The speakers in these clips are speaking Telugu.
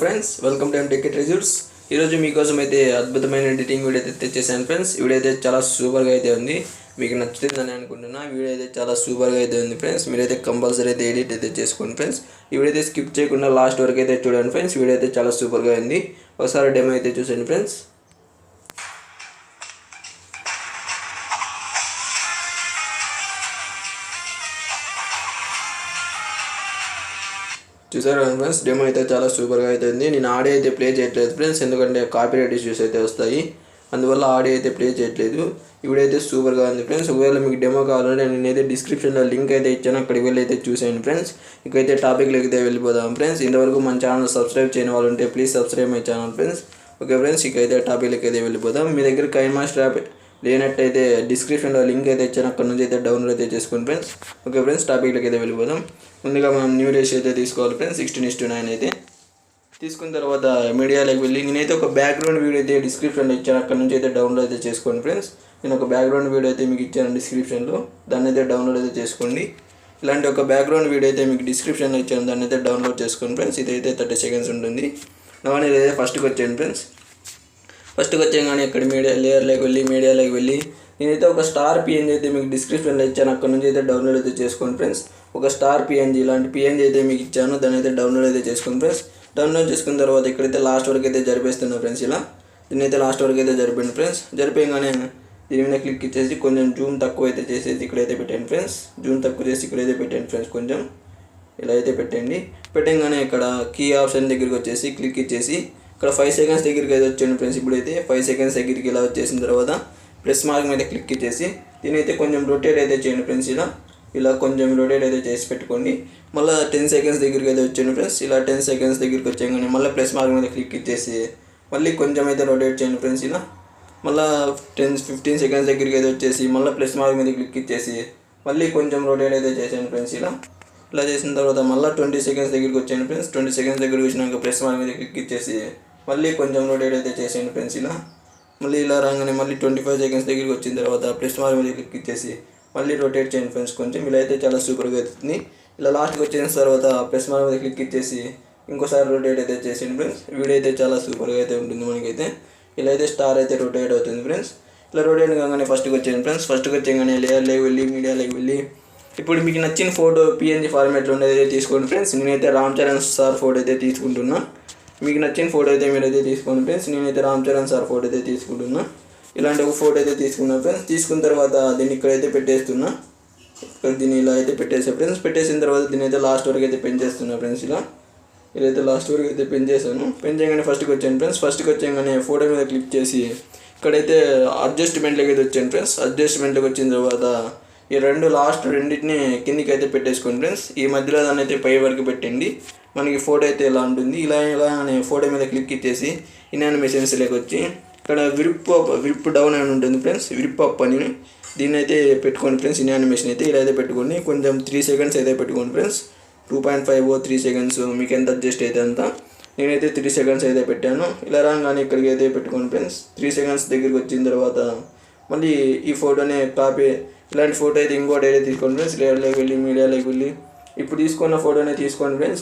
Friends, welcome to tech treasures. ఈరోజు మీకోసం అయితే అద్భుతమైన ఎడిటింగ్ వీడియో అయితే తెచ్చేసాను ఫ్రెండ్స్. ఈ వీడియో అయితే చాలా సూపర్గా అయితే ఉంది, మీకు నచ్చుతుందని అనుకుంటున్నా. వీడియో అయితే చాలా సూపర్గా అయితే ఉంది ఫ్రెండ్స్. మీరైతే కంపల్సరీ అయితే ఎడిట్ అయితే చేసుకోండి ఫ్రెండ్స్. ఈ వీడియో అయితే స్కిప్ చేయకుండా లాస్ట్ వరకు అయితే చూడండి ఫ్రెండ్స్. వీడియో అయితే చాలా సూపర్గా ఉంది, ఒకసారి డెమో అయితే చూసండి ఫ్రెండ్స్. చూసారు ఫ్రెండ్స్, డెమో అయితే చాలా సూపర్గా అయితే ఉంది. నేను ఆడియో అయితే ప్లే చేయట్లేదు ఫ్రెండ్స్, ఎందుకంటే కాపీరైట్ ఇష్యూస్ అయితే వస్తాయి, అందువల్ల ఆడియో అయితే ప్లే చేయట్లేదు. వీడియో అయితే సూపర్గా ఉంది ఫ్రెండ్స్. ఒకవేళ మీకు డెమో కావాలంటే నేనైతే డిస్క్రిప్షన్లో లింక్ అయితే ఇచ్చాను, అక్కడికి వెళ్ళి అయితే చూసేయండి ఫ్రెండ్స్. ఇకైతే టాపిక్లోకి అయితే వెళ్ళిపోదాం ఫ్రెండ్స్. ఇంతవరకు మన ఛానల్ సబ్స్క్రైబ్ చేయని వాళ్ళు ఉంటే please subscribe my channel friends. Okay friends, ఇకైతే టాపిక్లోకి అయితే వెళ్ళిపోదాం. మీ దగ్గర కైన్మాస్టర్ యాప్ లేనట్టయితే డిస్క్రిప్షన్లో లింక్ అయితే ఇచ్చాను, అక్కడ నుంచి అయితే డౌన్లోడ్ అయితే చేసుకోండి ఫ్రెండ్స్. ఓకే ఫ్రెండ్స్, టాపిక్లోకి అయితే వెళ్ళిపోదాం. ముందుగా మనం న్యూ రేషియో అయితే తీసుకోవాలి ఫ్రెండ్స్, 16:9 అయితే తీసుకున్న తర్వాత మీడియాలోకి వెళ్ళి నేనైతే ఒక బ్యాక్గ్రౌండ్ వీడియో అయితే డిస్క్రిప్షన్లో ఇచ్చాను, అక్కడ నుంచి అయితే డౌన్లోడ్ అయితే చేసుకోండి ఫ్రెండ్స్. నేను ఒక బ్యాక్గ్రౌండ్ వీడియో అయితే మీకు ఇచ్చాను డిస్క్రిప్షన్లో, దాన్ని అయితే డౌన్లోడ్ అయితే చేసుకోండి. ఇలాంటి ఒక బ్యాక్గ్రౌండ్ వీడియో అయితే మీకు డిస్క్రిప్షన్లో ఇచ్చాను, దాన్ని అయితే డౌన్లోడ్ చేసుకోండి ఫ్రెండ్స్. ఇదైతే 30 seconds ఉంటుంది. నేను అయితే ఫస్ట్కి వచ్చాను ఫ్రెండ్స్. ఫస్ట్కి వచ్చాను ఇక్కడ మీడియాలోకి వెళ్ళి నేనైతే ఒక స్టార్ పిఎన్జీ అయితే మీకు డిస్క్రిప్షన్లో ఇచ్చాను, అక్కడ నుంచి అయితే డౌన్లోడ్ అయితే చేసుకోండి ఫ్రెండ్స్. ఒక స్టార్ పిఎన్జీ ఇలాంటి పిఎన్జీ అయితే మీకు ఇచ్చాను, దాన్ని అయితే డౌన్లోడ్ అయితే చేసుకోండి ఫ్రెండ్స్. డౌన్లోడ్ చేసుకున్న తర్వాత ఇక్కడైతే లాస్ట్ వరకు అయితే జరిపేస్తున్నాను ఫ్రెండ్స్. ఇలా దీన్ని అయితే లాస్ట్ వరకు అయితే జరిపండి ఫ్రెండ్స్. జరిపేయగానే దీని మీద క్లిక్ ఇచ్చేసి కొంచెం జూమ్ తక్కువ అయితే చేసేసి ఇక్కడైతే పెట్టండి ఫ్రెండ్స్. జూమ్ తక్కువ చేసి ఇక్కడైతే పెట్టండి ఫ్రెండ్స్. కొంచెం ఇలా అయితే పెట్టండి. పెట్టంగానే ఇక్కడ కీ ఆప్షన్ దగ్గరికి వచ్చేసి క్లిక్ ఇచ్చేసి ఇక్కడ 5 seconds దగ్గరికి అయితే వచ్చాను ఫ్రెండ్స్. ఇప్పుడైతే 5 seconds దగ్గరికి ఇలా వచ్చేసిన తర్వాత ప్లస్ మార్క్ మీద క్లిక్ ఇచ్చేసి దీని అయితే కొంచెం రొటేట్ అయితే చేయండి ఫ్రెండ్స్. ఇలా కొంచెం రొటేట్ అయితే చేసి పెట్టుకోండి. మళ్ళీ 10 seconds దగ్గరికి అయితే వచ్చాను ఫ్రెండ్స్. ఇలా 10 seconds దగ్గరికి వచ్చాను, మళ్ళీ ప్లస్ మార్క్ మీద క్లిక్ ఇచ్చేసి మళ్ళీ కొంచెం అయితే రొటేట్ చేయండి ఫ్రెండ్స్. ఇలా మళ్ళీ 10-15 seconds దగ్గరికి అయితే వచ్చేసి మళ్ళీ ప్లస్ మార్క్ మీద క్లిక్ ఇచ్చేసి మళ్ళీ కొంచెం రొటేట్ అయితే చేసాను ఫ్రెండ్స్. ఇలా చేసిన తర్వాత మళ్ళీ 20 seconds దగ్గరికి వచ్చాను ఫ్రెండ్స్. 20 seconds దగ్గరికి వచ్చినాక ప్లస్ మార్క్ మీద క్లిక్ ఇచ్చేసి మళ్ళీ కొంచెం రొటేట్ అయితే చేసాను ఫ్రెండ్స్. మళ్ళీ ఇలా రాగానే మళ్ళీ 25 seconds దగ్గరికి వచ్చిన తర్వాత ప్లస్ మార్క్ మీద క్లిక్ ఇచ్చేసి మళ్ళీ రొటేట్ చేయండి ఫ్రెండ్స్ కొంచెం. ఇలా అయితే చాలా సూపర్గా అవుతుంది. ఇలా లాస్ట్కి వచ్చిన తర్వాత ప్లస్ మార్క్ మీద క్లిక్ ఇచ్చేసి ఇంకోసారి రొటేట్ అయితే చేసేయండి ఫ్రెండ్స్. వీడియో అయితే చాలా సూపర్గా అయితే ఉంటుంది మనకైతే. ఇలా అయితే స్టార్ అయితే రొటేట్ అవుతుంది ఫ్రెండ్స్. ఇలా రొటేట్ కాగానే ఫస్ట్కి వచ్చాను ఫ్రెండ్స్. ఫస్ట్కి వచ్చాగానే లేయర్లోకి మీడియాలోకి వెళ్ళి ఇప్పుడు మీకు నచ్చిన ఫోటో పిఎన్జీ ఫార్మాట్లో ఉండేది తీసుకోండి ఫ్రెండ్స్. నేనైతే రామ్ చరణ్ సార్ ఫోటో అయితే తీసుకుంటున్నా. మీకు నచ్చిన ఫోటో అయితే మీరైతే తీసుకోండి ఫ్రెండ్స్. నేనైతే రామ్ చరణ్ సార్ ఫోటో అయితే తీసుకుంటున్నా. ఇలాంటి ఒక ఫోటో అయితే తీసుకున్నా ఫ్రెండ్స్. తీసుకున్న తర్వాత దీన్ని ఇక్కడైతే పెట్టేస్తున్నా. దీన్ని ఇలా అయితే పెట్టేసా ఫ్రెండ్స్. పెట్టేసిన తర్వాత దీన్ని అయితే లాస్ట్ వరకు అయితే పెంచేస్తున్నా ఫ్రెండ్స్. ఇలా అయితే లాస్ట్ వరకు అయితే పెంచేసాను. పెంచేయగానే ఫస్ట్కి వచ్చాను ఫ్రెండ్స్. ఫస్ట్కి వచ్చాగానే ఫోటో మీద క్లిక్ చేసి ఇక్కడైతే అడ్జస్ట్మెంట్లోకి అయితే వచ్చాను ఫ్రెండ్స్. అడ్జస్ట్మెంట్లోకి వచ్చిన తర్వాత ఈ లాస్ట్ రెండింటిని కిందికి అయితే పెట్టేసుకోండి ఫ్రెండ్స్. ఈ మధ్యలో దాన్ని అయితే పై వరకు పెట్టండి. మనకి ఫోటో అయితే ఇలా ఉంటుంది. ఇలా ఫోటో మీద క్లిక్ ఇచ్చేసి ఇన్యానిమేషన్స్లోకి వచ్చి ఇక్కడ విప్ డౌన్ అని ఉంటుంది ఫ్రెండ్స్. విప్ అప్ అని దీన్ని అయితే పెట్టుకోండి ఫ్రెండ్స్. ఇన్యానిమేషన్ అయితే ఇలా అయితే పెట్టుకోండి. కొంచెం 3 seconds అయితే పెట్టుకోండి ఫ్రెండ్స్. 2.5 3 seconds మీకు ఎంత అడ్జస్ట్ అయితే అంత. నేనైతే 3 seconds అయితే పెట్టాను. ఇలా రాగానే ఇక్కడికి అయితే పెట్టుకోండి ఫ్రెండ్స్. 3 seconds దగ్గరికి వచ్చిన తర్వాత మళ్ళీ ఈ ఫోటోనే కాపీ ఇలాంటి ఫోటో అయితే ఇంకోటి అయితే తీసుకోండి ఫ్రెండ్స్. లేయర్లోకి వెళ్ళి మీడియాలోకి వెళ్ళి ఇప్పుడు తీసుకున్న ఫోటోనే తీసుకోండి ఫ్రెండ్స్.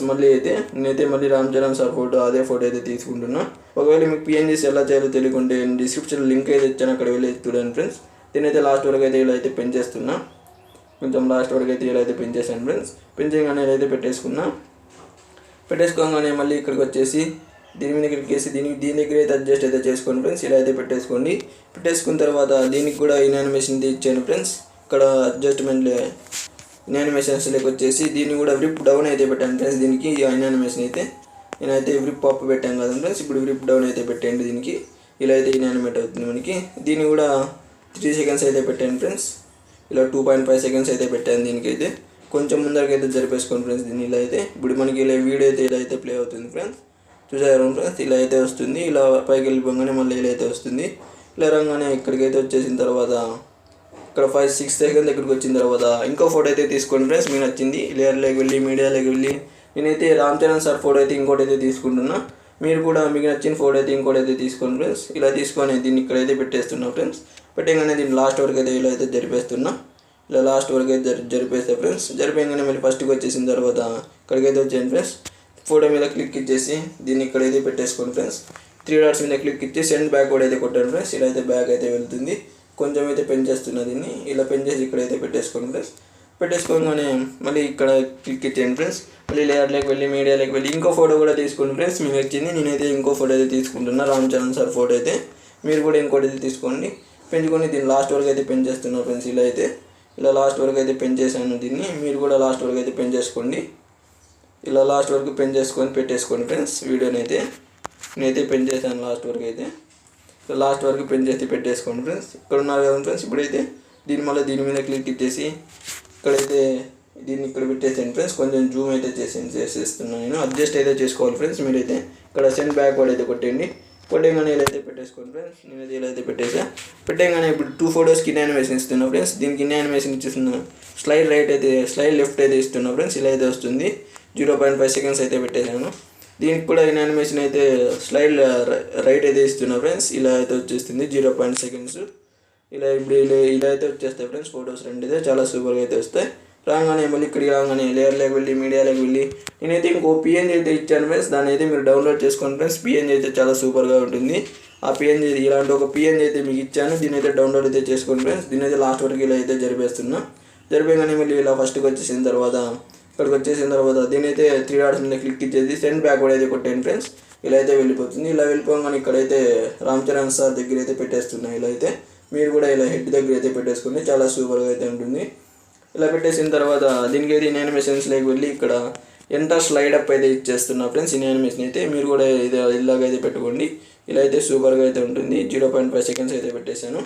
నేనైతే మళ్ళీ రామ్ చరణ్ సార్ ఫోటో అదే ఫోటో అయితే తీసుకుంటున్నా. ఒకవేళ మీకు పిఎన్జీస్ ఎలా చేయాలో తెలియకుంటే డిస్క్రిప్షన్లో లింక్ అయితే ఇచ్చాను, అక్కడ వెళ్ళి చూడండి ఫ్రెండ్స్. దీనైతే లాస్ట్ వరకు అయితే ఇలా అయితే పెంచేస్తున్నా. కొంచెం లాస్ట్ వరకు అయితే ఇలా అయితే పెంచేసాను ఫ్రెండ్స్. పెంచగానే ఇలా అయితే పెట్టేసుకోగానే మళ్ళీ ఇక్కడికి వచ్చేసి దీని మీద క్లిక్ చేసి దీని దగ్గర అయితే అడ్జస్ట్ అయితే చేసుకోండి ఫ్రెండ్స్. ఇలా అయితే పెట్టేసుకోండి. పెట్టేసుకున్న తర్వాత దీనికి కూడా ఇన్యానిమేషన్ ఇచ్చాను ఫ్రెండ్స్. ఇక్కడ అడ్జస్ట్మెంట్లో ఇన్యానిమేషన్స్లోకి వచ్చేసి దీన్ని కూడా విప్ డౌన్ అయితే పెట్టాను ఫ్రెండ్స్. దీనికి ఇన్యానిమేషన్ అయితే నేనైతే విప్ అప్ పెట్టాను కదా ఫ్రెండ్స్. ఇప్పుడు విప్ డౌన్ అయితే పెట్టండి దీనికి. ఇలా అయితే ఇన్యానిమేట్ అవుతుంది మనకి. దీన్ని కూడా 3 seconds అయితే పెట్టాను ఫ్రెండ్స్. ఇలా 2.5 seconds అయితే పెట్టాను దీనికైతే. కొంచెం ముందరకైతే జరిపేసుకోండి ఫ్రెండ్స్. దీన్ని ఇలా అయితే ఇప్పుడు మనకి ఇలా వీడియో అయితే ఇలా అయితే ప్లే అవుతుంది ఫ్రెండ్స్. చూసారు ఫ్రెండ్స్, ఇలా అయితే వస్తుంది. ఇలా పైకి వెళ్ళిపోగానే మళ్ళీ ఇలా అయితే వస్తుంది. ఇలా రాగానే ఇక్కడికైతే వచ్చేసిన తర్వాత ఇక్కడ 5-6 seconds దగ్గరికి వచ్చిన తర్వాత ఇంకో ఫోటో అయితే తీసుకోండి ఫ్రెండ్స్. మీకు నచ్చింది లేయర్లోకి వెళ్ళి మీడియాలోకి వెళ్ళి నేనైతే రామ్ చరణ్ సార్ ఫోటో అయితే ఇంకోటి అయితే తీసుకుంటున్నా. మీరు కూడా మీకు నచ్చిన ఫోటో అయితే ఇంకోటి అయితే తీసుకోండి ఫ్రెండ్స్. ఇలా తీసుకొని దీన్ని ఇక్కడైతే పెట్టేస్తున్నా ఫ్రెండ్స్. పెట్టగానే దీన్ని లాస్ట్ వరకు అయితే ఇలా అయితే జరిపేస్తున్నా. ఇలా లాస్ట్ వరకు అయితే జరిపేస్తా ఫ్రెండ్స్. జరిపేయగానే మళ్ళీ ఫస్ట్కి వచ్చేసిన తర్వాత ఇక్కడికైతే వచ్చాను ఫ్రెండ్స్. ఫోటో మీద క్లిక్ ఇచ్చేసి దీన్ని ఇక్కడైతే పెట్టేసుకోండి ఫ్రెండ్స్. 3 డాట్స్ మీద క్లిక్ ఇచ్చి సెండ్ బ్యాక్వర్డ్ అయితే కొట్టండి ఫ్రెండ్స్. ఇలా అయితే బ్యాక్ అయితే వెళ్తుంది. కొంచెం అయితే పెంచేస్తున్నా దీన్ని. ఇలా పెంచేసి ఇక్కడైతే పెట్టేసుకోండి ఫ్రెండ్స్. పెట్టేసుకోగానే మళ్ళీ ఇక్కడ క్లిక్ ఇచ్చేయండి ఫ్రెండ్స్. మళ్ళీ లేయర్లోకి వెళ్ళి మీడియాలోకి వెళ్ళి ఇంకో ఫోటో కూడా తీసుకోండి ఫ్రెండ్స్. మీకు వచ్చింది. నేనైతే ఇంకో ఫోటో అయితే తీసుకుంటున్నా, రామ్ చరణ్ సార్ ఫోటో అయితే. మీరు కూడా ఇంకోటి అయితే తీసుకోండి. పెంచుకొని దీన్ని లాస్ట్ వరకు అయితే పెంచేస్తున్నా ఫ్రెండ్స్. ఇలా లాస్ట్ వరకు అయితే పెంచేసాను దీన్ని. మీరు కూడా లాస్ట్ వరకు అయితే పెంచేసుకోండి. ఇలా లాస్ట్ వరకు పెంచేసుకొని పెట్టేసుకోండి ఫ్రెండ్స్. వీడియోని అయితే నేనైతే పెంచేసాను లాస్ట్ వరకు అయితే. లాస్ట్ వరకు పెంచేసి పెట్టేసుకోండి ఫ్రెండ్స్. ఇక్కడ ఉన్నారు కదా ఫ్రెండ్స్. ఇప్పుడైతే దీని మీద క్లిక్ ఇచ్చేసి ఇక్కడైతే దీన్ని ఇక్కడ పెట్టేసాను ఫ్రెండ్స్. కొంచెం జూమ్ అయితే చేసేస్తున్నాను నేను. అడ్జస్ట్ అయితే చేసుకోవాలి ఫ్రెండ్స్. మీరైతే ఇక్కడ సెండ్ బ్యాక్వర్డ్ అయితే కొట్టండి. కొట్టేగానే ఇలా అయితే పెట్టేసుకోండి ఫ్రెండ్స్. నేనైతే ఇలా అయితే పెట్టేగానే ఇప్పుడు 2 ఫొటోస్ కింద యానిమేషన్ ఇస్తున్నా ఫ్రెండ్స్. దీనికి కింద యానిమేషన్ ఇచ్చేస్తున్నా. స్లైడ్ లెఫ్ట్ అయితే ఇస్తున్నా ఫ్రెండ్స్. ఇలా అయితే వస్తుంది. 0.5 సెకండ్స్ అయితే పెట్టేశాను. దీనికి కూడా యానిమేషన్ అయితే స్లైడ్ రైట్ అయితే ఇస్తున్నా ఫ్రెండ్స్. ఇలా అయితే వచ్చేస్తుంది 0.5 సెకండ్స్. ఇలా అయితే వచ్చేస్తాయి ఫ్రెండ్స్. ఫొటోస్ 2 అయితే చాలా సూపర్గా అయితే వస్తాయి. రాగానే మళ్ళీ ఇక్కడికి రాగానే లేయర్లోకి వెళ్ళి మీడియాలోకి వెళ్ళి నేనైతే ఇంకో పిఎన్జీ అయితే ఇచ్చాను ఫ్రెండ్స్. దాన్ని అయితే మీరు డౌన్లోడ్ చేసుకోండి ఫ్రెండ్స్. పిఎన్జీ అయితే చాలా సూపర్గా ఉంటుంది. ఆ పిఎన్జీ ఇలాంటి ఒక పిఎన్జీ అయితే మీకు ఇచ్చాను. దీని అయితే డౌన్లోడ్ అయితే చేసుకోండి ఫ్రెండ్స్. దీని అయితే లాస్ట్ వరకు ఇలా అయితే జరిపేగానే మళ్ళీ ఇలా ఫస్ట్కి వచ్చేసిన తర్వాత దీని అయితే 3 డాట్స్ మీద క్లిక్ ఇచ్చేసి సెండ్ బ్యాక్వర్డ్ అయితే కొట్టండి ఫ్రెండ్స్. ఇలా అయితే వెళ్ళిపోతుంది. ఇలా వెళ్ళిపోగానే ఇక్కడైతే రామ్ చరణ్ సార్ దగ్గర అయితే పెట్టేస్తున్నాయి. ఇలా అయితే మీరు కూడా ఇలా హెడ్ దగ్గర అయితే పెట్టేసుకోండి. చాలా సూపర్గా అయితే ఉంటుంది. ఇలా పెట్టేసిన తర్వాత దీనికి అయితే యానిమేషన్స్లోకి వెళ్ళి ఇక్కడ ఎంటర్ స్లైడ్ అప్ అయితే ఇచ్చేస్తున్నా ఫ్రెండ్స్. ఈ యానిమేషన్ అయితే మీరు కూడా ఇలాగైతే పెట్టుకోండి. ఇలా అయితే సూపర్గా అయితే ఉంటుంది. 0.5 సెకండ్స్ అయితే పెట్టేశాను.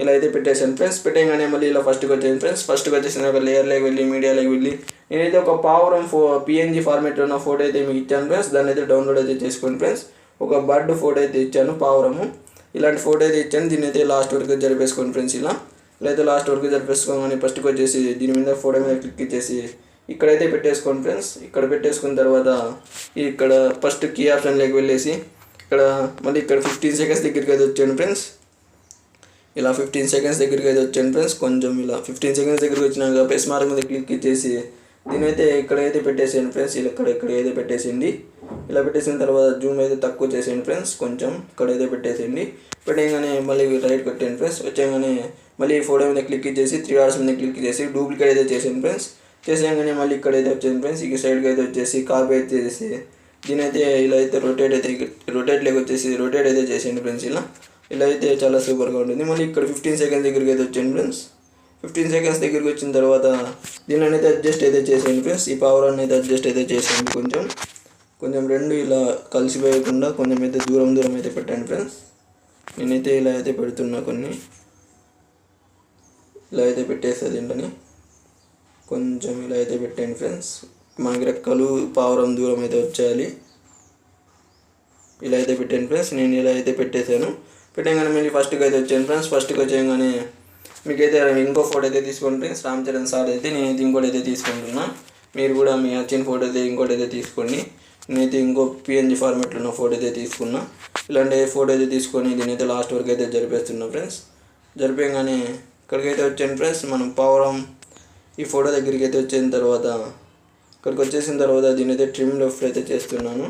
ఇలా అయితే పెట్టేశాను ఫ్రెండ్స్. పెట్టగానే మళ్ళీ ఇలా ఫస్ట్కి వచ్చేది ఫ్రెండ్స్. ఫస్ట్కి వచ్చేసిన ఒక లేయర్లోకి వెళ్ళి మీడియాలోకి వెళ్ళి నేనైతే ఒక పావురం పిఎన్జీ ఫార్మేట్లో ఉన్న ఫోటో అయితే మీకు ఇచ్చాను ఫ్రెండ్స్. దాన్ని అయితే డౌన్లోడ్ అయితే చేసుకోండి ఫ్రెండ్స్. ఒక బర్డ్ ఫోటో అయితే ఇచ్చాను, పావురము. ఇలాంటి ఫోటో అయితే ఇచ్చాను. దీన్ని అయితే లాస్ట్ వరకు జరిపేసుకోండి ఫ్రెండ్స్. ఇలా అయితే లాస్ట్ వరకు జరిపేసుకోగానే ఫస్ట్కి వచ్చేసి దీని మీద ఫోటో మీద క్లిక్ ఇచ్చేసి ఇక్కడైతే పెట్టేసుకోండి ఫ్రెండ్స్. ఇక్కడ పెట్టేసుకున్న తర్వాత ఇక్కడ ఫస్ట్ కీ ఆప్షన్లోకి వెళ్ళేసి ఇక్కడ మళ్ళీ ఇక్కడ 15 సెకండ్స్ దగ్గరికి అయితే వచ్చాను ఫ్రెండ్స్. ఇలా 15 సెకండ్స్ దగ్గరికి అయితే వచ్చాను ఫ్రెండ్స్. కొంచెం ఇలా 15 సెకండ్స్ దగ్గరికి వచ్చినాక ప్లస్ మార్క్ మీద క్లిక్ ఇచ్చేసి దీనైతే ఇక్కడైతే పెట్టేసేయండి ఫ్రెండ్స్. ఇక్కడైతే పెట్టేసేయండి. ఇలా పెట్టేసిన తర్వాత జూమ్ అయితే తక్కువ చేసేయండి ఫ్రెండ్స్. కొంచెం ఇక్కడైతే పెట్టేసేయండి. పెట్టగానే మళ్ళీ రైట్ కొట్టేయండి ఫ్రెండ్స్. వచ్చేగానే మళ్ళీ ఫోటో మీద క్లిక్ ఇచ్చేసి 3 డాట్స్ మీద క్లిక్ చేసి డూప్లికేట్ అయితే చేసేయండి ఫ్రెండ్స్. చేసేయగానే మళ్ళీ ఇక్కడైతే వచ్చేయండి ఫ్రెండ్స్. ఈ సైడ్కి అయితే వచ్చేసి కాపీ అయితే చేసి దీనైతే ఇలా అయితే రొటేట్లోకి వచ్చేసి రొటేట్ అయితే చేసేయండి ఫ్రెండ్స్. ఇలా అయితే చాలా సూపర్గా ఉంటుంది. మళ్ళీ ఇక్కడ 15 సెకండ్స్ దగ్గరికి అయితే వచ్చేయండి ఫ్రెండ్స్. 15 సెకండ్స్ దగ్గరికి వచ్చిన తర్వాత దీన్ని అయితే అడ్జస్ట్ అయితే చేసేయండి ఫ్రెండ్స్. ఈ పవరాన్ని అయితే అడ్జస్ట్ అయితే చేసేయండి. కొంచెం రెండు ఇలా కలిసిపోయకుండా కొంచెం అయితే దూరం అయితే పెట్టండి ఫ్రెండ్స్. నేనైతే ఇలా అయితే పెడుతున్నా. ఇలా అయితే పెట్టేస్తుంది దీంట్లోని. కొంచెం ఇలా అయితే పెట్టండి ఫ్రెండ్స్. మనకి రెక్కలు పావురం దూరం అయితే వచ్చేయాలి. ఇలా అయితే పెట్టండి ఫ్రెండ్స్. నేను ఇలా అయితే పెట్టేశాను. పెట్టగానే మళ్ళీ ఫస్ట్కి అయితే వచ్చాను ఫ్రెండ్స్. ఫస్ట్కి వచ్చేయగానే మీకైతే ఇంకో ఫోటో అయితే తీసుకోండి ఫ్రెండ్స్. రామ్ చరణ్ సార్ అయితే నేనైతే ఇంకోటి అయితే తీసుకుంటున్నా. మీరు కూడా మీ వచ్చిన ఫోటో అయితే ఇంకోటి అయితే తీసుకోండి. నేనైతే ఇంకో పిఎన్జీ ఫార్మాట్లో ఉన్న ఫోటో అయితే తీసుకున్నా. ఇలాంటి ఫోటో అయితే తీసుకొని దీనైతే లాస్ట్ వరకు అయితే జరిపేస్తున్నా ఫ్రెండ్స్. జరిపేయగానే ఇక్కడికైతే వచ్చాను ఫ్రెండ్స్. మనం పావురం ఈ ఫోటో దగ్గరికి అయితే వచ్చిన తర్వాత ఇక్కడికి వచ్చేసిన తర్వాత దీనైతే ట్రిమ్ లెఫ్ట్ అయితే చేస్తున్నాను.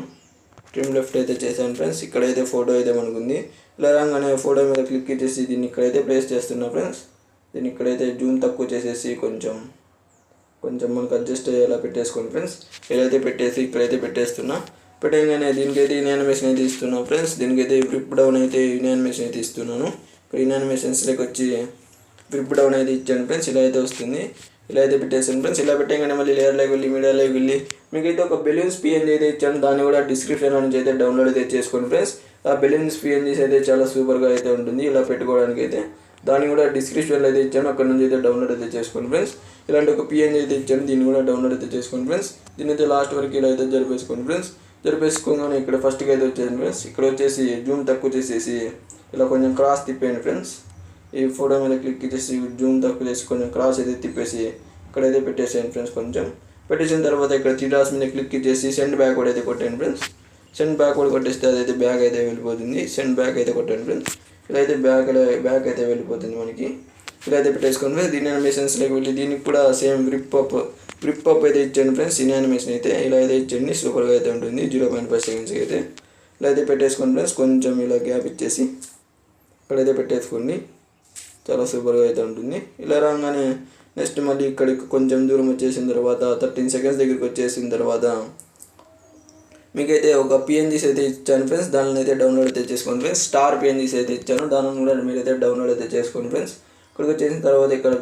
ట్రిమ్ లెఫ్ట్ అయితే చేశాను ఫ్రెండ్స్. ఇక్కడైతే ఫోటో అయితే మనకుంది. ఇలా రాగానే ఫోటో మీద క్లిక్ చేసి దీన్ని ఇక్కడైతే ప్లేస్ చేస్తున్నా ఫ్రెండ్స్. దీన్ని ఇక్కడైతే జూమ్ తక్కువ చేసేసి కొంచెం మనకు అడ్జస్ట్ అయ్యేలా పెట్టేసుకోండి ఫ్రెండ్స్. ఇలా అయితే పెట్టేసి ఇక్కడైతే పెట్టేస్తున్నా. పెట్టగానే దీనికైతే యానిమేషన్ అయితే ఇస్తున్నా ఫ్రెండ్స్. దీనికైతే ఫ్లిప్ డౌన్ అయితే యానిమేషన్ అయితే ఇస్తున్నాను. ఇక్కడ యానిమేషన్స్లోకి వచ్చి ఫ్లిప్ డౌన్ అయితే ఇచ్చాను ఫ్రెండ్స్. ఇలా అయితే వస్తుంది. ఇలా అయితే పెట్టేసాను ఫ్రెండ్స్. ఇలా పెట్టగానే మళ్ళీ లేయర్లోకి వెళ్ళి మీడియాలోకి వెళ్ళి మీకైతే ఒక బెలూన్స్ పిఎన్జీ అయితే ఇచ్చాను. దాన్ని కూడా డిస్క్రిప్షన్లో నుంచి అయితే డౌన్లోడ్ అయితే చేసుకోండి ఫ్రెండ్స్. ఆ బెలూన్స్ పిఎన్జీస్ అయితే చాలా సూపర్గా అయితే ఉంటుంది. ఇలా పెట్టుకోవడానికి అయితే దాన్ని కూడా డిస్క్రిప్షన్లో అయితే ఇచ్చాను. అక్కడ నుంచి అయితే డౌన్లోడ్ అయితే చేసుకోండి ఫ్రెండ్స్. ఇలాంటి ఒక పిఎన్జీ అయితే ఇచ్చాను. దీన్ని కూడా డౌన్లోడ్ అయితే చేసుకోండి ఫ్రెండ్స్. దీన్ని అయితే లాస్ట్ వరకు ఇలా అయితే జరిపేసుకోండి ఫ్రెండ్స్. జరిపేసుకోగానే ఇక్కడ ఫస్ట్కి అయితే వచ్చేది ఫ్రెండ్స్. ఇక్కడ వచ్చేసి జూమ్ తక్కువ చేసేసి ఇలా కొంచెం క్రాస్ తిప్పేయండి ఫ్రెండ్స్. ఈ ఫోటో మీద క్లిక్ చేసి జూమ్ తక్కువ చేసి కొంచెం క్రాస్ అయితే తిప్పేసి ఇక్కడైతే పెట్టేసేయండి ఫ్రెండ్స్. కొంచెం పెట్టేసిన తర్వాత ఇక్కడ 3 డాట్స్ మీద క్లిక్ చేసి సెండ్ బ్యాక్వర్డ్ అయితే కొట్టండి ఫ్రెండ్స్. సెండ్ బ్యాక్వర్డ్ కొట్టేస్తే అదైతే బ్యాక్ అయితే వెళ్ళిపోతుంది. సెండ్ బ్యాక్ అయితే కొట్టండి ఫ్రెండ్స్. ఇలా అయితే బ్యాక్ అయితే వెళ్ళిపోతుంది మనకి. ఇలా అయితే పెట్టేసుకోండి ఫ్రెండ్స్. దీని యానిమేషన్స్లోకి వెళ్ళి దీనికి కూడా సేమ్ గ్రిప్ అప్ అయితే ఇచ్చాను ఫ్రెండ్స్. దీని యానిమేషన్ అయితే ఇలా అయితే ఇచ్చండి, సూపర్గా అయితే ఉంటుంది. 0.5 సెకండ్స్కి అయితే ఇలా అయితే పెట్టేసుకోండి ఫ్రెండ్స్. కొంచెం ఇలా గ్యాప్ ఇచ్చేసి ఇక్కడైతే పెట్టేసుకోండి, చాలా సూపర్గా అయితే ఉంటుంది. ఇలా రాగానే నెక్స్ట్ మళ్ళీ ఇక్కడికి కొంచెం దూరం వచ్చేసిన తర్వాత 13 సెకండ్స్ దగ్గరికి వచ్చేసిన తర్వాత మీకైతే ఒక పిఎన్జీస్ అయితే ఇచ్చాను ఫ్రెండ్స్. దానిని అయితే డౌన్లోడ్ అయితే చేసుకోండి ఫ్రెండ్స్. స్టార్ పిఎన్జీస్ అయితే ఇచ్చాను, దానిని కూడా మీరైతే డౌన్లోడ్ అయితే చేసుకోండి ఫ్రెండ్స్. ఇక్కడికి వచ్చేసిన తర్వాత ఇక్కడ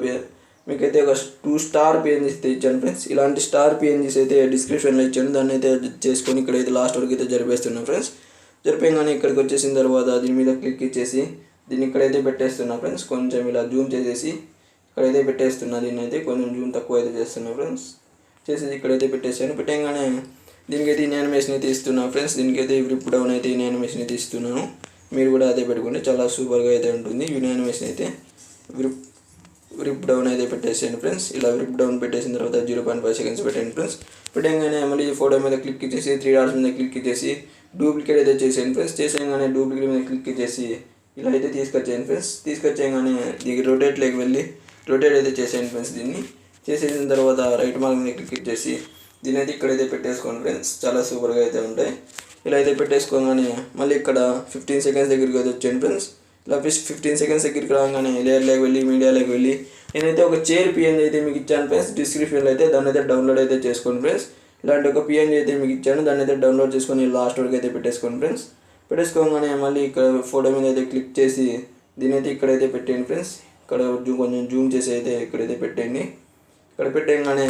మీకైతే ఒక 2 స్టార్ పిఎన్జీస్ అయితే ఇచ్చాను ఫ్రెండ్స్. ఇలాంటి స్టార్ పిఎన్జీస్ అయితే డిస్క్రిప్షన్లో ఇచ్చాను, దాన్ని అయితే చేసుకొని ఇక్కడైతే లాస్ట్ వరకు అయితే జరిపేస్తున్నాను ఫ్రెండ్స్. జరిపోగానే ఇక్కడికి వచ్చేసిన తర్వాత దీని మీద క్లిక్ ఇచ్చేసి దీన్ని ఇక్కడైతే పెట్టేస్తున్నా ఫ్రెండ్స్. కొంచెం ఇలా జూమ్ చేసేసి ఇక్కడైతే పెట్టేస్తున్నా. దీన్ని అయితే కొంచెం జూమ్ తక్కువ అయితే చేస్తున్నా ఫ్రెండ్స్. చేసేసి ఇక్కడైతే పెట్టేసాను. పెట్టగానే దీనికైతే ఈ యానిమేషన్ అయితే ఇస్తున్నాను ఫ్రెండ్స్. దీనికైతే గ్రిప్ డౌన్ అయితే ఈ యానిమేషన్ అయితే ఇస్తున్నాను. మీరు కూడా అదే పెట్టుకోండి, చాలా సూపర్గా అయితే ఉంటుంది. ఈ యానిమేషన్ అయితే గ్రిప్ డౌన్ అయితే పెట్టేసాను ఫ్రెండ్స్. ఇలా గ్రిప్ డౌన్ పెట్టేసిన తర్వాత 0.5 సెకండ్స్ పెట్టండి ఫ్రెండ్స్. పెట్టగానే మళ్ళీ ఫోటో మీద క్లిక్ ఇచ్చేసి 3 డాట్స్ మీద క్లిక్ ఇచ్చేసి డూప్లికేట్ అయితే చేసేయండి ఫ్రెండ్స్. చేసేయగానే డూప్లికేట్ మీద క్లిక్ ఇచ్చేసి ఇలా అయితే తీసుకొచ్చేయండి ఫ్రెండ్స్. తీసుకొచ్చేయగానే దీనికి రొటేట్లోకి వెళ్ళి రొటేట్ అయితే చేసేయండి ఫ్రెండ్స్. దీన్ని చేసేసిన తర్వాత రైట్ మార్క్ మీద క్లిక్ ఇచ్చేసి దీని అయితే ఇక్కడైతే పెట్టేసుకోండి ఫ్రెండ్స్. చాలా సూపర్గా అయితే ఉంటాయి. ఇలా అయితే పెట్టేసుకోగానే మళ్ళీ ఇక్కడ 15 సెకండ్స్ దగ్గరికి అయితే వచ్చేయండి ఫ్రెండ్స్. ఇలా 15 సెకండ్స్ దగ్గరికి రాగానే లేయర్లోకి వెళ్ళి మీడియాలోకి వెళ్ళి నేనైతే ఒక చైర్ పిఎన్జీ అయితే మీకు ఇచ్చాను ఫ్రెండ్స్. డిస్క్రిప్షన్లో అయితే దాన్ని అయితే డౌన్లోడ్ అయితే చేసుకోండి ఫ్రెండ్స్. ఇలాంటి ఒక పిఎన్జీ అయితే మీకు ఇచ్చాను, దాన్ని అయితే డౌన్లోడ్ చేసుకొని లాస్ట్ వరకు అయితే పెట్టేసుకోండి ఫ్రెండ్స్. పెట్టేసుకోగానే మళ్ళీ ఇక్కడ ఫోటో మీద అయితే క్లిక్ చేసి దీని అయితే ఇక్కడైతే పెట్టేయండి ఫ్రెండ్స్. ఇక్కడ కొంచెం జూమ్ చేసి అయితే ఇక్కడైతే పెట్టండి. ఇక్కడ పెట్టగానే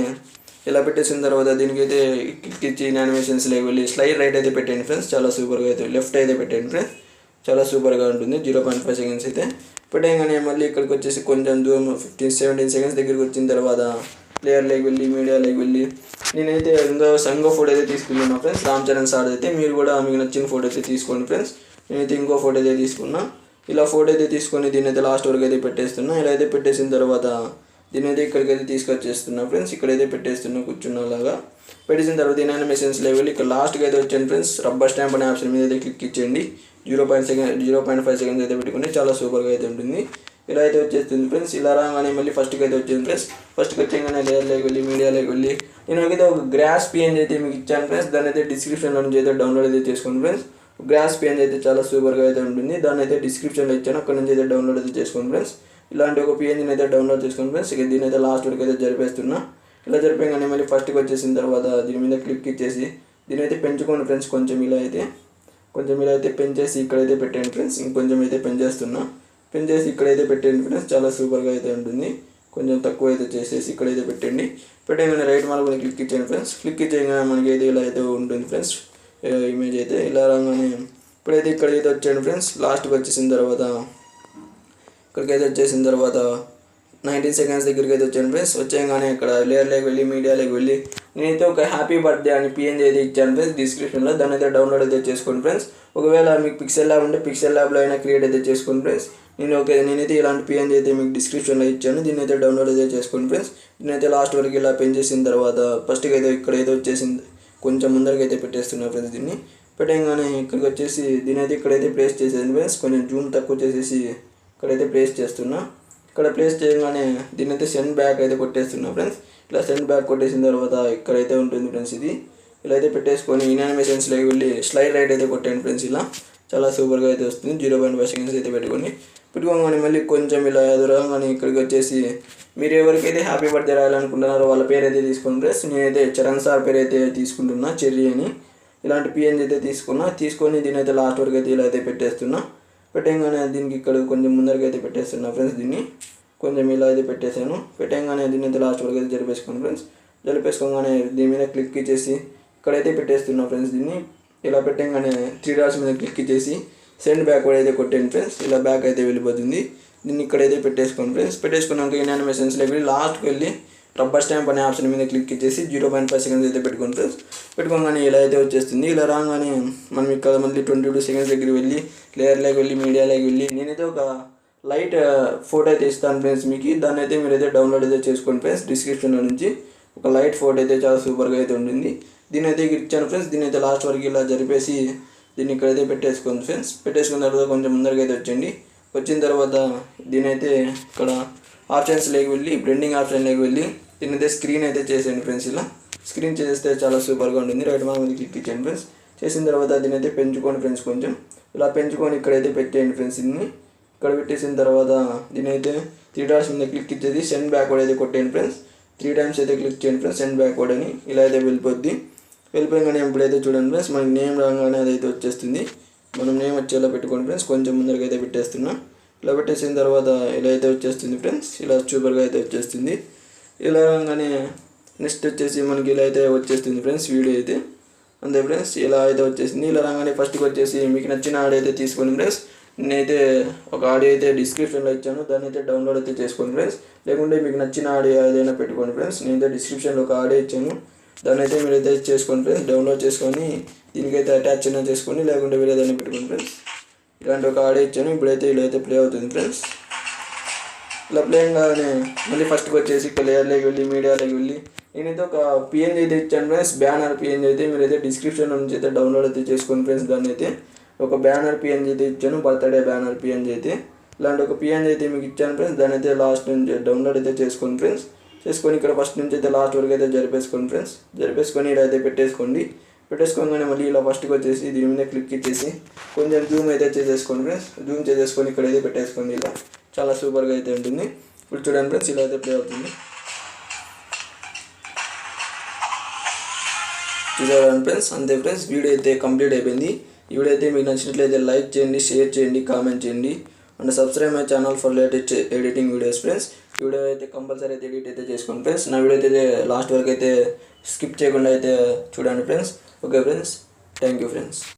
ఇలా పెట్టేసిన తర్వాత దీనికైతే క్లిక్ ఇచ్చి యానిమేషన్స్లోకి వెళ్ళి స్లైడ్ రైట్ అయితే పెట్టండి ఫ్రెండ్స్. చాలా సూపర్గా అయితే లెఫ్ట్ అయితే పెట్టండి ఫ్రెండ్స్. చాలా సూపర్గా ఉంటుంది. 0.5 సెకండ్స్ అయితే పెట్టగానే మళ్ళీ ఇక్కడికి వచ్చేసి కొంచెం దూరం 15-17 సెకండ్స్ దగ్గరికి వచ్చిన తర్వాత ప్లేయర్లోకి వెళ్ళి మీడియాలోకి వెళ్ళి నేనైతే ఇంకో ఫోటో అయితే తీసుకున్నాను ఫ్రెండ్స్. రామ్ చరణ్ సార్ అయితే మీరు కూడా మీకు నచ్చిన ఫోటో అయితే తీసుకోండి ఫ్రెండ్స్. నేనైతే ఇంకో ఫోటో అయితే తీసుకున్నా. ఇలా ఫోటో అయితే తీసుకొని దీని అయితే లాస్ట్ వరకు అయితే పెట్టేస్తున్నా. ఇలా అయితే పెట్టేసిన తర్వాత దీని అయితే ఇక్కడికైతే తీసుకొచ్చేస్తున్నా ఫ్రెండ్స్. ఇక్కడైతే పెట్టేస్తున్నా కూర్చున్నలాగా. పెట్టేసిన తర్వాత దీని యానిమేషన్స్లో వెళ్ళి ఇక్కడ లాస్ట్కి అయితే వచ్చాను ఫ్రెండ్స్. రబ్బర్ స్టాంప్ అనే ఆప్షన్ మీద అయితే క్లిక్ ఇచ్చేయండి. 0.5 సెకండ్స్ అయితే పెట్టుకుని చాలా సూపర్గా అయితే ఉంటుంది. ఇలా అయితే వచ్చేస్తుంది ఫ్రెండ్స్. ఇలా రాగానే మళ్ళీ ఫస్ట్కి అయితే వచ్చింది ఫ్రెండ్స్. ఫస్ట్కి వచ్చేగానే లేయర్లోకి వెళ్ళి మీడియాలోకి వెళ్ళి నేను అయితే ఒక గ్రాస్ పిఎన్జీ అయితే మీకు ఇచ్చాను ఫ్రెండ్స్. దాన్ని అయితే డిస్క్రిప్షన్లో నుంచి అయితే డౌన్లోడ్ అయితే చేసుకోండి ఫ్రెండ్స్. గ్రాస్ పిఎన్జీ అయితే చాలా సూపర్గా అయితే ఉంటుంది. దాన్ని అయితే డిస్క్రిప్షన్లో ఇచ్చాను, అక్కడ నుంచి అయితే డౌన్లోడ్ అయితే చేసుకోండి ఫ్రెండ్స్. ఇలాంటి ఒక పిఎన్జీని అయితే డౌన్లోడ్ చేసుకోండి ఫ్రెండ్స్. ఇక దీని అయితే లాస్ట్ వరకు అయితే జరిపేస్తున్నా. ఇలా జరిపోగానే మళ్ళీ ఫస్ట్కి వచ్చేసిన తర్వాత దీని మీద క్లిక్ ఇచ్చేసి దీని అయితే పెంచుకోండి ఫ్రెండ్స్. కొంచెం ఇలా అయితే పెంచేసి ఇక్కడైతే పెట్టండి ఫ్రెండ్స్. ఇంకొంచెం అయితే పెంచేసి ఇక్కడైతే పెట్టండి ఫ్రెండ్స్. చాలా సూపర్గా అయితే ఉంటుంది. కొంచెం తక్కువ అయితే చేసేసి ఇక్కడైతే పెట్టండి. పెట్టగానే రైట్ మార్క్ క్లిక్ ఇచ్చేయండి ఫ్రెండ్స్. క్లిక్ ఇచ్చేయగానే మనకి అయితే ఇలా అయితే ఉంటుంది ఫ్రెండ్స్. ఇమేజ్ అయితే ఇలా రాగానే ఇప్పుడైతే ఇక్కడైతే వచ్చేయండి ఫ్రెండ్స్. లాస్ట్కి వచ్చేసిన తర్వాత ఇక్కడికైతే వచ్చేసిన తర్వాత 19 సెకండ్స్ దగ్గరికి అయితే వచ్చాను ఫ్రెండ్స్. వచ్చేయగానే ఇక్కడ లేయర్లోకి వెళ్ళి మీడియాలోకి వెళ్ళి నేనైతే ఒక హ్యాపీ బర్త్డే అని పిఎన్జీ అయితే ఇచ్చాను ఫ్రెండ్స్ డిస్క్రిప్షన్లో. దాన్ని అయితే డౌన్లోడ్ అయితే చేసుకోండి ఫ్రెండ్స్. ఒకవేళ మీకు పిక్సెల్ ల్యాబ్ ఉంటే పిక్సెల్ ల్యాబ్లో అయినా క్రియేట్ అయితే చేసుకోండి ఫ్రెండ్స్. నేనైతే ఇలాంటి పిఎన్జీ అయితే మీకు డిస్క్రిప్షన్లో ఇచ్చాను, దీన్ని అయితే డౌన్లోడ్ అయితే చేసుకోండి ఫ్రెండ్స్. దీనైతే లాస్ట్ వరకు ఇలా పెంచేసిన తర్వాత ఫస్ట్కి అయితే ఇక్కడైతే వచ్చేసింది, కొంచెం ముందరికి అయితే పెట్టేస్తున్నా ఫ్రెండ్స్. దీన్ని పెట్టగానే ఇక్కడికి వచ్చేసి దీని అయితే ఇక్కడైతే ప్లేస్ చేసేది ఫ్రెండ్స్. కొంచెం జూమ్ తక్కువ చేసేసి ఇక్కడైతే ప్లేస్ చేస్తున్నా. ఇక్కడ ప్లేస్ చేయగానే దీని అయితే సెండ్ బ్యాక్ అయితే కొట్టేస్తున్నా ఫ్రెండ్స్. ఇలా సెండ్ బ్యాక్ కొట్టేసిన తర్వాత ఇక్కడైతే ఉంటుంది ఫ్రెండ్స్. ఇది ఇలా అయితే పెట్టేసుకొని యానిమేషన్స్లోకి వెళ్ళి స్లైడ్ రైట్ అయితే కొట్టండి ఫ్రెండ్స్. ఇలా చాలా సూపర్గా అయితే వస్తుంది. 0.5 సెకండ్స్ అయితే పెట్టుకోగానే మళ్ళీ కొంచెం ఇలా ఎదురగానే ఇక్కడికి వచ్చేసి మీరు ఎవరికైతే హ్యాపీ బర్త్డే రాయాలనుకుంటున్నారో వాళ్ళ పేరు అయితే తీసుకోండి ఫ్రెండ్స్. నేనైతే చరణ్ సార్ పేరు అయితే తీసుకుంటున్నా, చెర్రీ అని. ఇలాంటి పిఎన్జీ అయితే తీసుకొని దీని అయితే లాస్ట్ వరకు అయితే ఇలా అయితే పెట్టేస్తున్నా. పెట్టగానే దీనికి ఇక్కడ కొంచెం ముందరికి అయితే పెట్టేస్తున్నా ఫ్రెండ్స్. దీన్ని కొంచెం ఇలా అయితే పెట్టేశాను. పెట్టగానే దీని అయితే లాస్ట్ వరకు అయితే జరిపేసుకోండి ఫ్రెండ్స్. జరిపేసుకోగానే దీని మీద క్లిక్ ఇచ్చేసి ఇక్కడైతే పెట్టేస్తున్నా ఫ్రెండ్స్. దీన్ని ఇలా పెట్టగానే 3 డాట్స్ మీద క్లిక్ ఇచ్చేసి సెండ్ బ్యాక్ కూడా అయితే కొట్టండి ఫ్రెండ్స్. ఇలా బ్యాక్ అయితే వెళ్ళిపోతుంది. దీన్ని ఇక్కడైతే పెట్టేసుకోండి ఫ్రెండ్స్. పెట్టేసుకున్నాక యానిమేషన్స్లోకి వెళ్ళి లాస్ట్కి వెళ్ళి రబ్బర్ స్టాంప్ అనే ఆప్షన్ మీద క్లిక్ ఇచ్చేసి 0.5 సెకండ్స్ అయితే పెట్టుకోండి ఫ్రెండ్స్. పెట్టుకోగానే ఇలా అయితే వచ్చేస్తుంది. ఇలా రాగానే మనం ఇక్కడ మళ్ళీ 22 సెకండ్స్ దగ్గర వెళ్ళి లేయర్లోకి వెళ్ళి మీడియాలోకి వెళ్ళి నేనైతే ఒక లైట్ ఫోటో అయితే ఇస్తాను ఫ్రెండ్స్ మీకు. దాన్ని అయితే మీరైతే డౌన్లోడ్ అయితే చేసుకోండి ఫ్రెండ్స్. డిస్క్రిప్షన్లో నుంచి ఒక లైట్ ఫోటో అయితే చాలా సూపర్గా అయితే ఉంటుంది. దీని అయితే ఇచ్చాను ఫ్రెండ్స్. దీని అయితే లాస్ట్ వరకు ఇలా జరిపేసి దీన్ని ఇక్కడైతే పెట్టేసుకోండి ఫ్రెండ్స్. పెట్టేసుకున్న తర్వాత కొంచెం ముందరికి అయితే వచ్చండి. వచ్చిన తర్వాత దీని అయితే ఇక్కడ ఆప్షన్స్లోకి వెళ్ళి బ్లెండింగ్ ఆప్షన్లోకి వెళ్ళి దీని అయితే స్క్రీన్ అయితే చేసేయండి ఫ్రెండ్స్. ఇలా స్క్రీన్ చేస్తే చాలా సూపర్గా ఉంటుంది. రైట్ మార్క్ మీద క్లిక్ ఇచ్చేయండి ఫ్రెండ్స్. చేసిన తర్వాత దీని అయితే పెంచుకోండి ఫ్రెండ్స్. కొంచెం ఇలా పెంచుకొని ఇక్కడైతే పెట్టేయండి ఫ్రెండ్స్. దీన్ని ఇక్కడ పెట్టేసిన తర్వాత దీని అయితే 3 డాట్స్ మీద క్లిక్ ఇచ్చేది సెండ్ బ్యాక్వర్డ్ అయితే కొట్టేయండి ఫ్రెండ్స్. 3 టైమ్స్ అయితే క్లిక్ చేయండి ఫ్రెండ్స్ సెండ్ బ్యాక్వర్డ్ అని. ఇలా అయితే వెళ్ళిపోద్ది. వెళ్ళిపోయాగానే ఎప్పుడైతే చూడండి ఫ్రెండ్స్ మనకి నేమ్ రాగానే అదైతే వచ్చేస్తుంది. మనం నేమ్ వచ్చేలా పెట్టుకోండి ఫ్రెండ్స్. కొంచెం ముందరికి అయితే పెట్టేస్తున్నా. ఇలా పెట్టేసిన తర్వాత ఇలా అయితే వచ్చేస్తుంది ఫ్రెండ్స్. ఇలా సూపర్గా అయితే వచ్చేస్తుంది. ఇలా రాగానే నెక్స్ట్ వచ్చేసి మనకి ఇలా అయితే వచ్చేస్తుంది ఫ్రెండ్స్ వీడియో అయితే. అంతే ఫ్రెండ్స్, ఇలా అయితే వచ్చేసింది. ఇలా రాగానే ఫస్ట్కి వచ్చేసి మీకు నచ్చిన ఆడియో అయితే తీసుకోండి ఫ్రెండ్స్. నేనైతే ఒక ఆడియో అయితే డిస్క్రిప్షన్లో ఇచ్చాను, దాన్ని అయితే డౌన్లోడ్ అయితే చేసుకోండి ఫ్రెండ్స్. లేకుంటే మీకు నచ్చిన ఆడియో ఏదైనా పెట్టుకోండి ఫ్రెండ్స్. నేనైతే డిస్క్రిప్షన్లో ఒక ఆడియో ఇచ్చాను, దాన్ని అయితే మీరు అయితే చేసుకోండి ఫ్రెండ్స్. డౌన్లోడ్ చేసుకొని దీనికైతే అటాచ్ అయినా చేసుకోండి, లేకుంటే మీరు ఏదైనా పెట్టుకోండి ఫ్రెండ్స్. ఇలాంటి ఒక ఆడియో ఇచ్చాను. ఇప్పుడైతే ఇలా అయితే ప్లే అవుతుంది ఫ్రెండ్స్. ఇలా ప్లే కాగానే మళ్ళీ ఫస్ట్కి వచ్చేసి ఇక్కడ లేయర్లోకి వెళ్ళి మీడియాలోకి వెళ్ళి నేనైతే ఒక పిఎన్జీ అయితే ఇచ్చాను ఫ్రెండ్స్. బ్యానర్ పిఎన్జీ అయితే మీరైతే డిస్క్రిప్షన్ నుంచి అయితే డౌన్లోడ్ అయితే చేసుకోండి ఫ్రెండ్స్. దాన్ని అయితే ఒక బ్యానర్ పిఎన్జీ అయితే ఇచ్చాను, బర్త్డే బ్యానర్ పిఎన్జీ అయితే. ఇలాంటి ఒక పిఎన్జీ అయితే మీకు ఇచ్చాను ఫ్రెండ్స్. దాన్ని అయితే లాస్ట్ నుంచి డౌన్లోడ్ అయితే చేసుకోండి ఫ్రెండ్స్. చేసుకొని ఇక్కడ ఫస్ట్ నుంచి అయితే లాస్ట్ వరకు అయితే జరిపేసుకోండి ఫ్రెండ్స్. జరిపేసుకొని ఇలా అయితే పెట్టేసుకోండి. పెట్టేసుకోగానే మళ్ళీ ఇలా ఫస్ట్కి వచ్చేసి దీని మీద క్లిక్ ఇచ్చేసి కొంచెం జూమ్ అయితే చేసేసుకోండి ఫ్రెండ్స్. జూమ్ చేసేసుకొని ఇక్కడ అయితే పెట్టేసుకోండి. ఇలా చాలా సూపర్గా అయితే ఉంటుంది. ఇప్పుడు చూడండి ఫ్రెండ్స్, ఇలా అయితే ప్లే అవుతుంది. చూడండి ఫ్రెండ్స్, అంతే ఫ్రెండ్స్, వీడియో అయితే కంప్లీట్ అయిపోయింది. ఈ వీడియో అయితే మీకు నచ్చినట్లయితే లైక్ చేయండి, షేర్ చేయండి, కామెంట్ చేయండి and subscribe my channel for latest editing videos friends. Video అయితే కంపల్సరీ అయితే ఎడిట్ అయితే చేసుకోండి ఫ్రెండ్స్. నా వీడియో అయితే లాస్ట్ వరకు అయితే స్కిప్ చేయకుండా అయితే చూడండి friends. Okay friends, thank you friends.